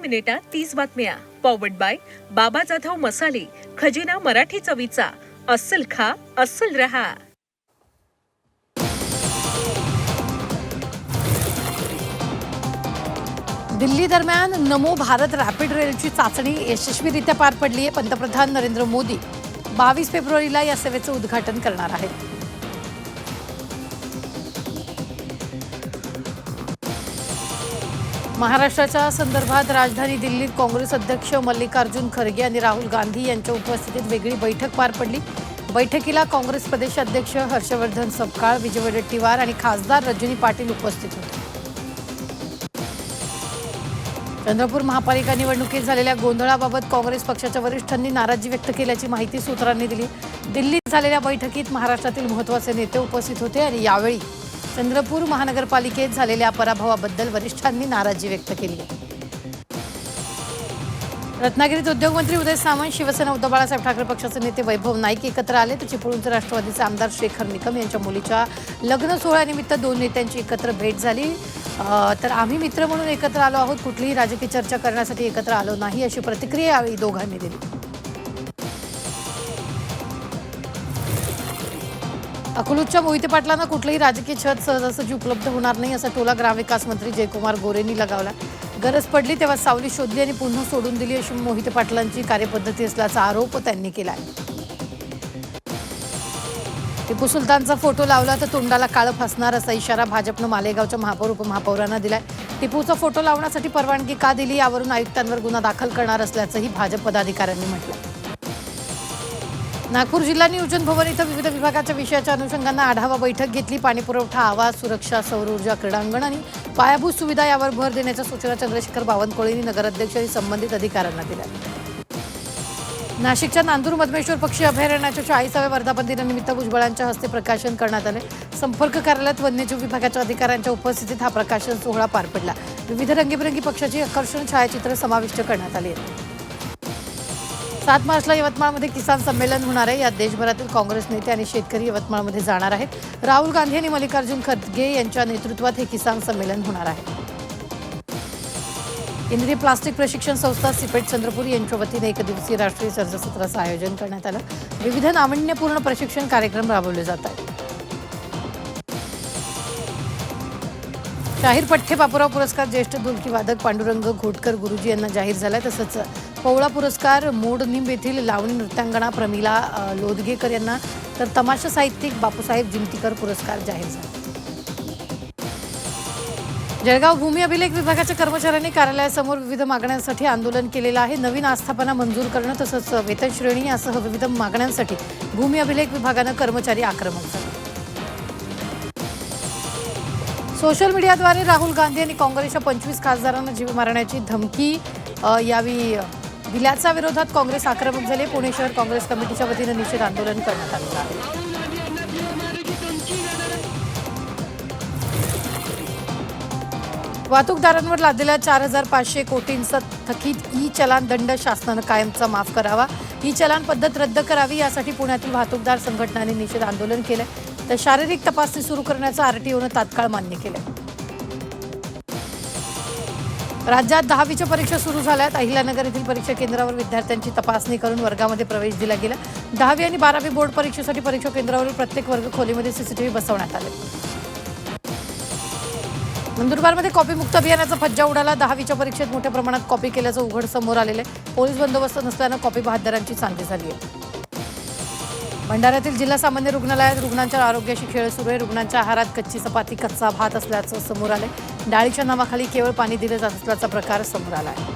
मिनिटात 30 बातम्या. Powered by बाबा जाधव मसाले, खजिना मराठी चवीचा. अस्सल खा, अस्सल रहा. दिल्ली दरम्यान नमो भारत रॅपिड रेलची चाचणी यशस्वीरित्या पार पडली आहे. पंतप्रधान नरेंद्र मोदी 22 फेब्रुवारीला या सेवेचं उद्घाटन करणार आहेत. महाराष्ट्राच्या संदर्भात राजधानी दिल्लीत काँग्रेस अध्यक्ष मल्लिकार्जुन खरगे आणि राहुल गांधी यांच्या उपस्थितीत वेगळी बैठक पार पडली. बैठकीला काँग्रेस प्रदेशाध्यक्ष हर्षवर्धन सपकाळ, विजय वडेट्टीवार आणि खासदार रजनी पाटील उपस्थित होते. चंद्रपूर महापालिका निवडणुकीत झालेल्या गोंधळाबाबत काँग्रेस पक्षाच्या वरिष्ठांनी नाराजी व्यक्त केल्याची माहिती सूत्रांनी दिली. दिल्लीत झालेल्या बैठकीत महाराष्ट्रातील महत्त्वाचे नेते उपस्थित होते आणि यावेळी चंद्रपूर महानगरपालिकेत झालेल्या पराभवाबद्दल वरिष्ठांनी नाराजी व्यक्त केली. रत्नागिरीत उद्योगमंत्री उदय सामंत, शिवसेना उद्धव बाळासाहेब ठाकरे पक्षाचे नेते वैभव नाईक एकत्र आले. तर चिपळूणचे राष्ट्रवादीचे आमदार शेखर निकम यांच्या मुलीच्या लग्न सोहळ्यानिमित्त दोन नेत्यांची एकत्र भेट झाली. तर आम्ही मित्र म्हणून एकत्र आलो आहोत, कुठलीही राजकीय चर्चा करण्यासाठी एकत्र आलो नाही, अशी प्रतिक्रिया यावेळी दोघांनी दिली. अकलूजच्या मोहिते पाटलांना कुठलेही राजकीय छत सहजासहजी उपलब्ध होणार नाही, असा टोला ग्रामविकास मंत्री जयकुमार गोरेंनी लगावला. गरज पडली तेव्हा सावली शोधली आणि पुन्हा सोडून दिली, अशी मोहिते पाटलांची कार्यपद्धती असल्याचा आरोप त्यांनी केला. टिपू सुलतानचा फोटो लावला तर तोंडाला काळं फासणार, असा इशारा भाजपनं मालेगावच्या महापौर उपमहापौरांना दिलाय. टिपूचा फोटो लावण्यासाठी परवानगी का दिली यावरून आयुक्तांवर गुन्हा दाखल करणार असल्याचंही भाजप पदाधिकाऱ्यांनी म्हटलं. नागपूर जिल्हा नियोजन भवन इथं विविध विभागाच्या विषयाच्या अनुषंगानं आढावा बैठक घेतली. पाणीपुरवठा, आवास, सुरक्षा, सौर ऊर्जा, क्रीडांगण आणि पायाभूत सुविधा यावर भर देण्याच्या सूचना चंद्रशेखर बावनकुळेंनी नगराध्यक्ष आणि संबंधित अधिकाऱ्यांना दिल्या. नाशिकच्या नांदूर मधमेश्वर पक्षी अभयारण्याच्या 40व्या वर्धापन दिनानिमित्त भुजबळांच्या हस्ते प्रकाशन करण्यात आले. संपर्क कार्यालयात वन्यजीव विभागाच्या अधिकाऱ्यांच्या उपस्थितीत हा प्रकाशन सोहळा पार पडला. विविध रंगीबेरंगी पक्षाची आकर्षण छायाचित्र समाविष्ट करण्यात आली आहेत. 7 मार्चला यवतमाळमध्ये किसान संमेलन होणार आहे. यात देशभरातील काँग्रेस नेते आणि शेतकरी यवतमाळमध्ये जाणार आहेत. राहुल गांधी आणि मल्लिकार्जुन खरगे यांच्या नेतृत्वात हे किसान संमेलन होणार आहे. केंद्रीय प्लास्टिक प्रशिक्षण संस्था सिपेट चंद्रपूर यांच्या वतीने एकदिवसीय राष्ट्रीय चर्चासत्राचं आयोजन करण्यात आलं. विविध नाविन्यपूर्ण प्रशिक्षण कार्यक्रम राबवले जात आहेत. शाहीर पठ्ठे बापूराव पुरस्कार ज्येष्ठ ढोलकी वादक पांडुरंग घोटकर गुरुजी यांना जाहीर झालाय. तसंच पवळा पुरस्कार मोडनिंब येथील लावणी नृत्यांगणा प्रमिला लोदगेकर यांना, तर तमाशा साहित्यिक बापूसाहेब जिंतीकर पुरस्कार जाहीर झाला. जळगाव भूमी अभिलेख विभागाच्या कर्मचाऱ्यांनी कार्यालयासमोर विविध मागण्यांसाठी आंदोलन केलेलं आहे. नवीन आस्थापना मंजूर करणं तसंच वेतन श्रेणी यासह विविध मागण्यांसाठी भूमी अभिलेख विभागानं कर्मचारी आक्रमक झाले. सोशल मीडियाद्वारे राहुल गांधी यांनी काँग्रेसच्या 25 खासदारांना जीव मारण्याची धमकी यावेळी दिल्याच्या विरोधात काँग्रेस आक्रमक झाले. पुणे शहर काँग्रेस कमिटीच्या वतीने निषेध आंदोलन करण्यात आलं आहे. वाहतूकदारांवर लादलेल्या 4500 कोटींचा थकीत ई चलान दंड शासनानं कायमचा माफ करावा, ही चलान पद्धत रद्द करावी, यासाठी पुण्यातील वाहतूकदार संघटनांनी निषेध आंदोलन केलं. तर शारीरिक तपासणी सुरू करण्याचं आरटीओनं तात्काळ मान्य केलं. राज्यात 10वीच्या परीक्षा सुरू झाल्यात. अहिल्यानगर येथील परीक्षा केंद्रावर विद्यार्थ्यांची तपासणी करून वर्गामध्ये प्रवेश दिला गेला. 10वी आणि 12वी बोर्ड परीक्षेसाठी परीक्षा केंद्रावरील प्रत्येक वर्ग खोलीमध्ये सीसीटीव्ही बसवण्यात आले. नंदुरबारमध्ये कॉपीमुक्त अभियानाचा फज्जा उडाला. 10वीच्या परीक्षेत मोठ्या प्रमाणात कॉपी केल्याचं उघड समोर आलेलं आहे. पोलीस बंदोबस्त नसल्यानं कॉपी बहाद्दरांची चांदी झाली आहे. भंडाऱ्यातील जिल्हा सामान्य रुग्णालयात रुग्णांच्या आरोग्याशी खेळ सुरू आहे. रुग्णांच्या आहारात कच्ची चपाती, कच्चा भात असल्याचं समोर आलंय. डाळीच्या नावाखाली केवळ पाणी दिलं जात असल्याचा प्रकार समोर आला आहे.